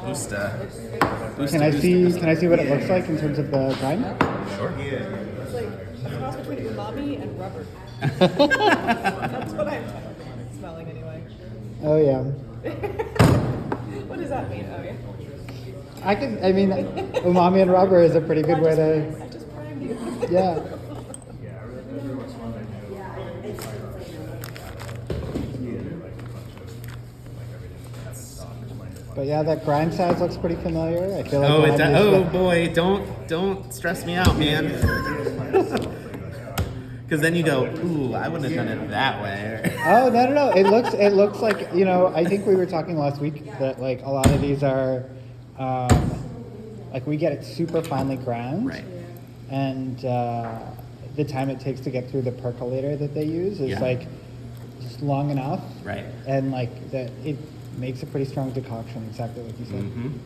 Boosta. Can I see what it looks like in terms of the grind? Sure. It's like a cross between umami and rubber. That's what I'm smelling anyway. Oh yeah. What does that mean? Oh yeah. I mean, umami and rubber is a pretty good way to. I just primed you. Yeah. But yeah, that grind size looks pretty familiar. I feel like. Oh, when it I've does. used Oh the- boy, don't stress me out, man. Because then you go, ooh, I wouldn't have done it that way. Oh no. It looks like, you know, I think we were talking last week that like a lot of these are like we get it super finely ground. Right. And the time it takes to get through the percolator that they use is Yeah. like just long enough. Right. And like that it makes a pretty strong decoction, exactly like you said. Mm-hmm.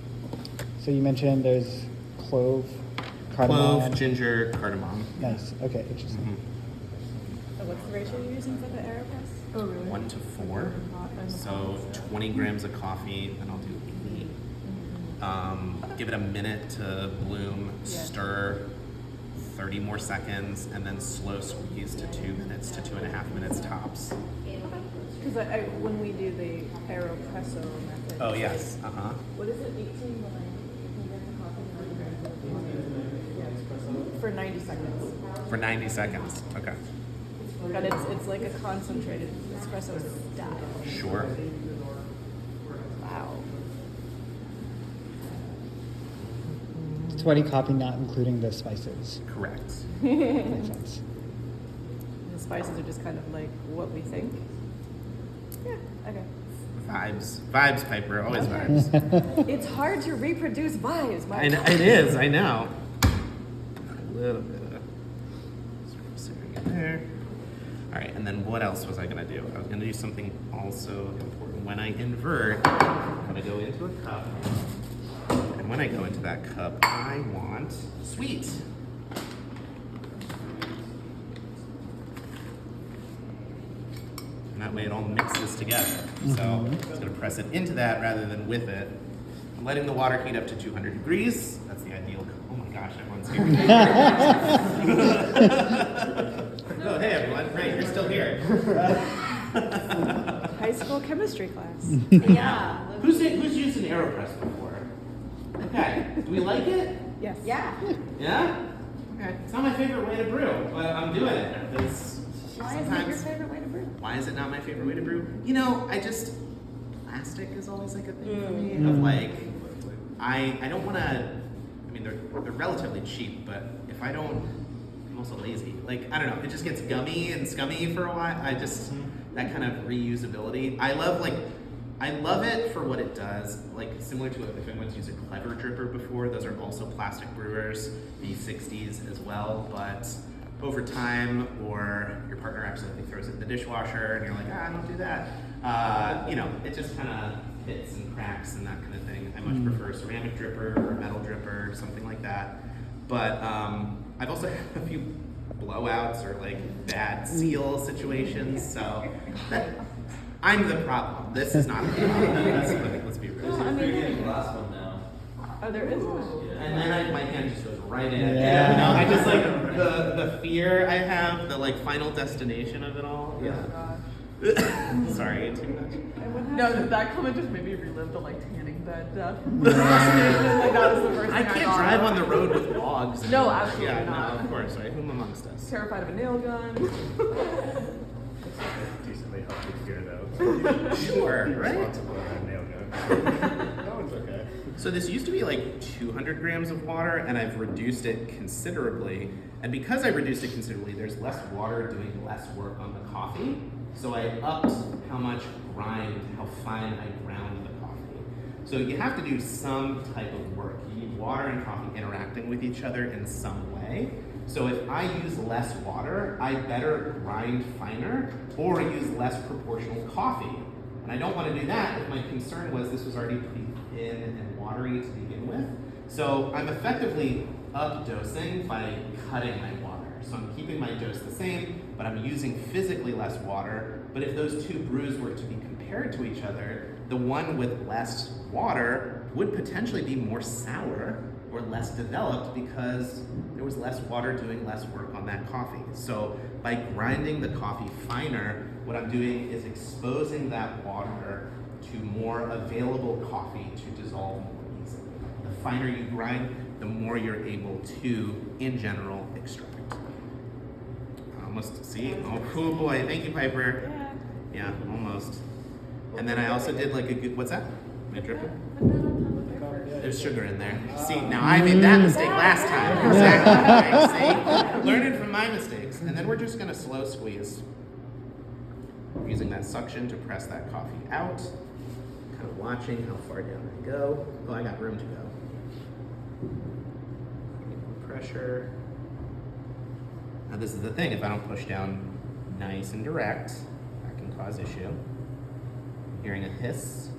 So you mentioned there's clove, cardamom. Clove, ginger, cardamom. Nice. Okay, interesting. Mm-hmm. So what's the ratio you're using for the AeroPress? Oh really? 1 to 4. So 20 grams of coffee, then I'll do 8. Give it a minute to bloom, stir 30 more seconds, and then slow squeeze to 2 minutes to 2.5 minutes tops. Because when we do the AeroPresso method. Oh, yes. Uh-huh. What is it? 18 for 90 seconds. For 90 seconds. Okay. But it's like a concentrated espresso style. Sure. Wow. 20 coffee, not including the spices. Correct. Makes sense. The spices are just kind of like what we think. Yeah. Okay. Vibes. Vibes, Piper. Always vibes. It's hard to reproduce vibes. My It is, I know. A little bit of simmering in there. All right, and then what else was I gonna do? I was gonna do something also important. When I invert, I'm gonna go into a cup. And when I go into that cup, I want sweet. And that way it all mixes together. So I'm just gonna press it into that rather than with it. I'm letting the water heat up to 200 degrees. That's the ideal. Oh my gosh, everyone's here. Oh, hey everyone. Great, you're still here. high school chemistry class. Yeah. Who's used an AeroPress before? Okay. Do we like it? Yes. Yeah. Yeah? Okay. It's not my favorite way to brew, but I'm doing it. It's Why is it your favorite way to brew? Why is it not my favorite way to brew? You know, plastic is always like a thing for me. Of like, I don't want to. I mean, they're relatively cheap, but if I don't, I'm also lazy. Like, I don't know. It just gets gummy and scummy for a while. That kind of reusability. I love it for what it does. Like similar to if anyone's used a Clever Dripper before, those are also plastic brewers, V60s as well. But over time, or your partner accidentally throws it in the dishwasher, and you're like, don't do that. You know, it just kind of hits and cracks and that kind of thing. I much prefer a ceramic dripper or a metal dripper, something like that. But I've also had a few blowouts or like bad seal situations, so I'm the problem. This is not a problem. Let's be real. Well, I mean, Last one now. Oh, there is one. And then my hand just goes right in. Yeah. You know, I just like the fear I have, the like final destination of it all. Oh, Yeah. gosh. Sorry, too much. No, that comment just made me relive the like tanning bed death. Like, that was the first I thing can't thought drive of. on the road with logs. No, absolutely Yeah, not. no, of course, right? Whom amongst us? Terrified of a nail gun. Decently healthy fear though. Sure, right? Responsible for that nail gun. That one's okay. So this used to be like 200 grams of water, and I've reduced it considerably. And because I reduced it considerably, there's less water doing less work on the coffee. So I upped how much how fine I ground the coffee. So you have to do some type of work. You need water and coffee interacting with each other in some way. So if I use less water, I better grind finer or use less proportional coffee. And I don't want to do that if my concern was this was already pretty thin and watery to begin with. So I'm effectively up-dosing by cutting my water. So I'm keeping my dose the same, but I'm using physically less water. But if those two brews were to be compared to each other, The one with less water would potentially be more sour or less developed because there was less water doing less work on that coffee. So by grinding the coffee finer, what I'm doing is exposing that water to more available coffee to dissolve more easily. The finer you grind, the more you're able to, in general, extract. Almost, see? Oh boy, thank you, Piper. Yeah, almost. And then I also did like a good, what's that? Am I dripping? There's sugar in there. See, now I made that mistake last time. Exactly. See? Learning from my mistakes. And then we're just gonna slow squeeze. Using that suction to press that coffee out. Kind of watching how far down I go. Oh, I got room to go. Pressure. Now this is the thing, if I don't push down nice and direct, that can cause issue. Hearing a hiss.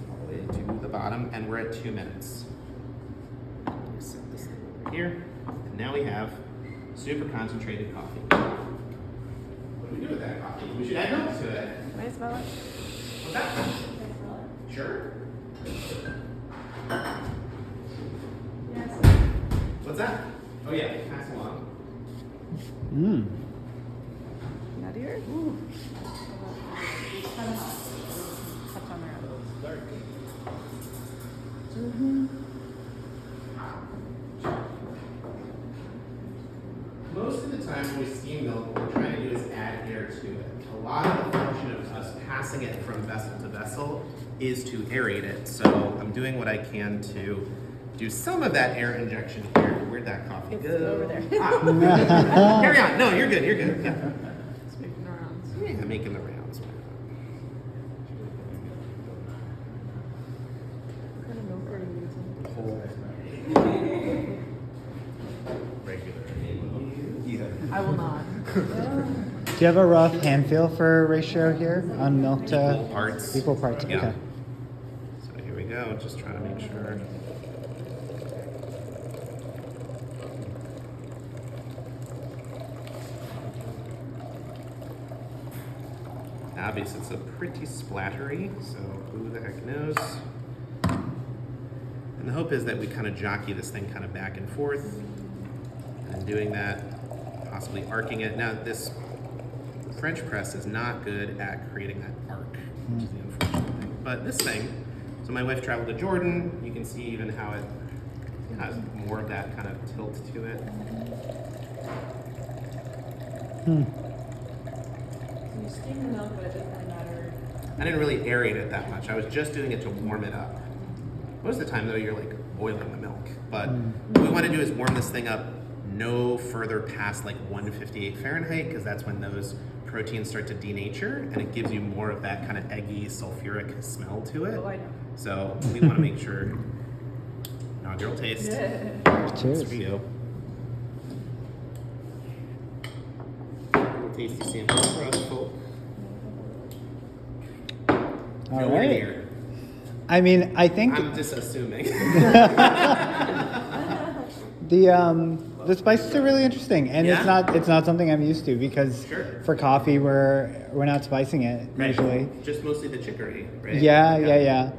All the way to the bottom, and we're at 2 minutes. Let me set this thing over here. And now we have super concentrated coffee. What do we do with that coffee? We should add milk to it. Can I smell it? What's that? Sure. Yes. What's that? Oh yeah, pass along. Mm. Nuttier? Ooh. Touch on there. Most of the time when we steam milk, what we're trying to do is add air to it. A lot of the function of us passing it from vessel to vessel is to aerate it. So I'm doing what I can to do some of that air injection here. Where'd that coffee It's go? over there. Ah. Carry on. No, you're good. You're good. Yeah. It's making the rounds. Yeah, making the rounds. What kind of milk are you using? Whole. I will not. Do you have a rough hand feel for ratio here on milk to Equal parts. Equal parts. Yeah. Okay. So here we go. Just trying to make sure. Obviously, it's a pretty splattery, so who the heck knows? And the hope is that we kind of jockey this thing kind of back and forth, and doing that, possibly arcing it. Now, this French press is not good at creating that arc, which is the unfortunate thing. But this thing, so my wife traveled to Jordan. You can see even how it has more of that kind of tilt to it. You steam the milk, but it doesn't really matter. I didn't really aerate it that much. I was just doing it to warm it up. Most of the time, though, you're like boiling the milk. But what we want to do is warm this thing up no further past like 158 Fahrenheit, because that's when those proteins start to denature, and it gives you more of that kind of eggy, sulfuric smell to it. Oh, I know. So we want to make sure. Inaugural taste. Cheers. For you. Little tasty sample for us, folks. All Nowhere right. near. I mean, I think I'm just assuming. the spices are really interesting, and Yeah? it's not something I'm used to because Sure. for coffee we're not spicing it Right. usually. Just mostly the chicory, right? Yeah.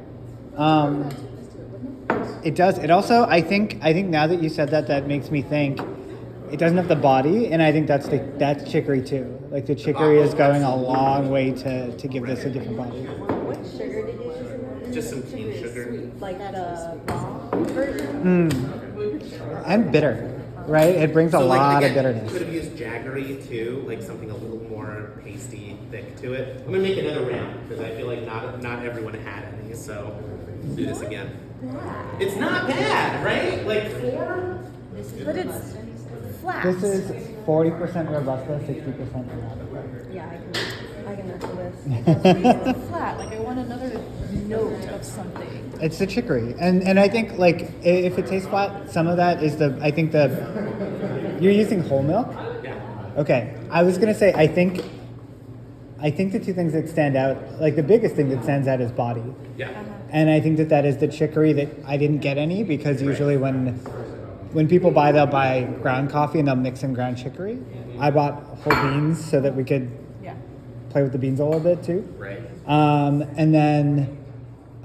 It does. It also, I think now that you said that, that makes me think it doesn't have the body, and I think that's chicory too. Like the chicory is going a long way to give this a different body. What sugar did you use in that? Just some cane sugar. Like the raw version? And bitter, right? It brings a So, like, lot of again, bitterness. You could have used jaggery too, like something a little more pasty, thick to it. I'm gonna make another round because I feel like not everyone had any. So let's do this again. It's not bad, right? Like 4. But it's flat. This is 40% Robusta, 60% Arabica. Yeah, I can mess with this. It's flat. Like I want another note of something. It's the chicory, and I think like if it tastes flat, some of that is you're using whole milk. Yeah. Okay, I was gonna say I think the two things that stand out, like the biggest thing that stands out is body, Yeah. and I think that is the chicory that I didn't get any because usually when people buy, they'll buy ground coffee and they'll mix in ground chicory. I bought whole beans so that we could Yeah. play with the beans a little bit too. Right. And then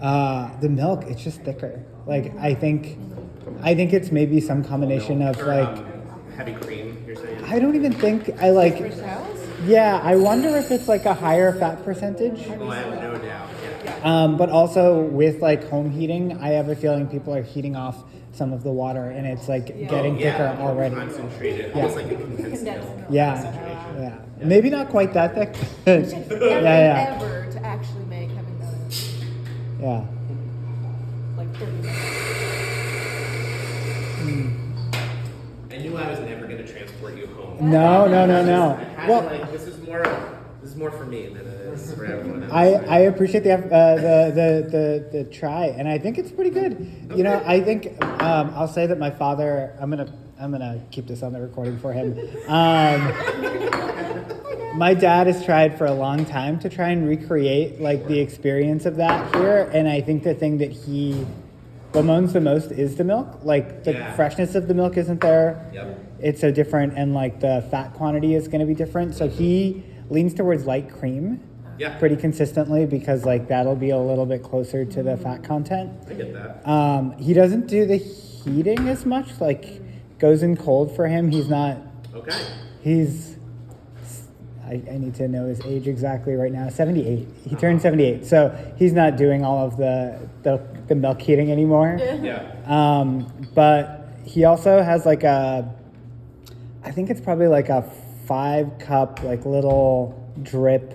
the milk, it's just thicker. Like I think it's maybe some combination of Or, like heavy cream, you're saying? I don't even think I like. For shells? Yeah, I wonder if it's like a higher fat percentage. Oh, I have no doubt. Yeah. But also with like home heating, I have a feeling people are heating off some of the water, and it's like getting thicker more already. Concentrated, almost like a condensed milk. Yeah, situation. yeah. Maybe not quite that thick. yeah. Ever to actually make having done Yeah. like 30 minutes. I knew I was never going to transport you home. No. I had Well, to, like, this is more for me than it is for everyone else. I appreciate the try, and I think it's pretty good. You know, I think I'll say that my father. I'm gonna keep this on the recording for him. My dad has tried for a long time to try and recreate like the experience of that here, and I think the thing that he bemoans the most is the milk. Like the Yeah. freshness of the milk isn't there. Yep. It's so different, and like the fat quantity is going to be different. So he leans towards light cream. Yeah. Pretty consistently because like that'll be a little bit closer to the fat content. I get that. He doesn't do the heating as much. Like goes in cold for him. He's not. Okay. He's. I need to know his age exactly right now. 78. He turned 78, so he's not doing all of the milk heating anymore. Yeah. But he also has like a. I think it's probably like a 5-cup like little drip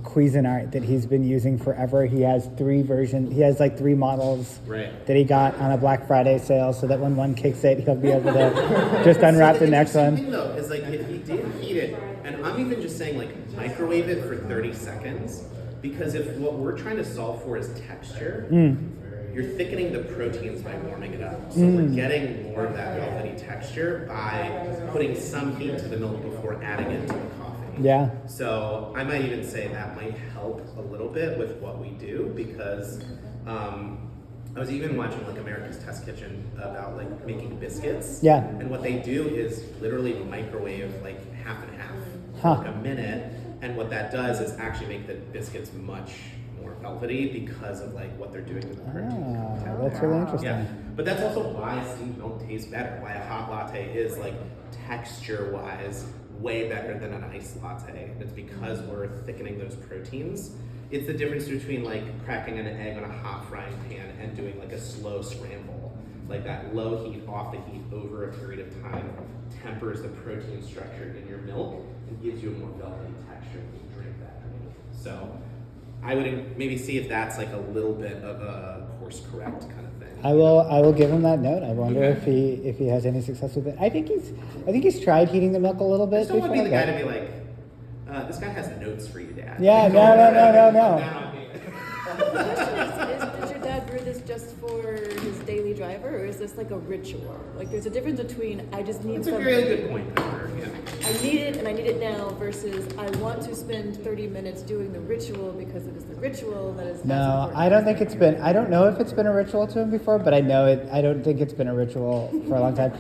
Cuisinart that he's been using forever. He has 3 versions. He has like 3 models Right. that he got on a Black Friday sale, so that when one kicks it, he'll be able to just unwrap the next interesting one. thing though is like if he did heat it, and I'm even just saying like microwave it for 30 seconds, because if what we're trying to solve for is texture, you're thickening the proteins by warming it up. So we're getting more of that velvety texture by putting some heat to the milk before adding it to the coffee. Yeah. So I might even say that might help a little bit with what we do, because I was even watching like America's Test Kitchen about like making biscuits. Yeah. And what they do is literally microwave like half and half Huh. for like a minute. And what that does is actually make the biscuits much more velvety because of like what they're doing with the protein Ah, content. that's really interesting. Yeah, but that's also why steamed milk tastes better. Why a hot latte is like texture-wise way better than an iced latte. And it's because we're thickening those proteins. It's the difference between like cracking an egg on a hot frying pan and doing like a slow scramble. Like that low heat off the heat over a period of time tempers the protein structure in your milk and gives you a more velvety texture when you drink that drink. So I would maybe see if that's like a little bit of a course correct kind of thing. I will give him that note. I wonder if he has any success with it. I think he's tried heating the milk a little I bit just don't want to be the before, guy but- to be like, this guy has notes for you, Dad. Yeah, Like, no. The question is does your dad brew this just for his daily driver, or is this like a ritual? Like there's a difference between I just need That's a some, really good point, Pepper. Yeah. I need it and I need it now versus I want to spend 30 minutes doing the ritual because it is the ritual that is as No, important I don't as think the it's been. I don't know if it's been a ritual to him before, but I know it. I don't think it's been a ritual for a long time.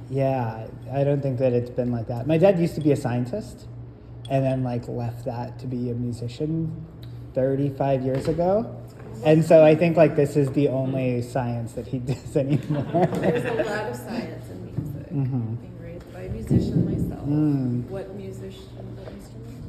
Yeah, I don't think that it's been like that. My dad used to be a scientist, and then like left that to be a musician 35 years ago. And so I think like this is the only science that he does anymore. There's a lot of science in music. Mhm. Being raised by a musician myself. Mm. What musician? What instrument?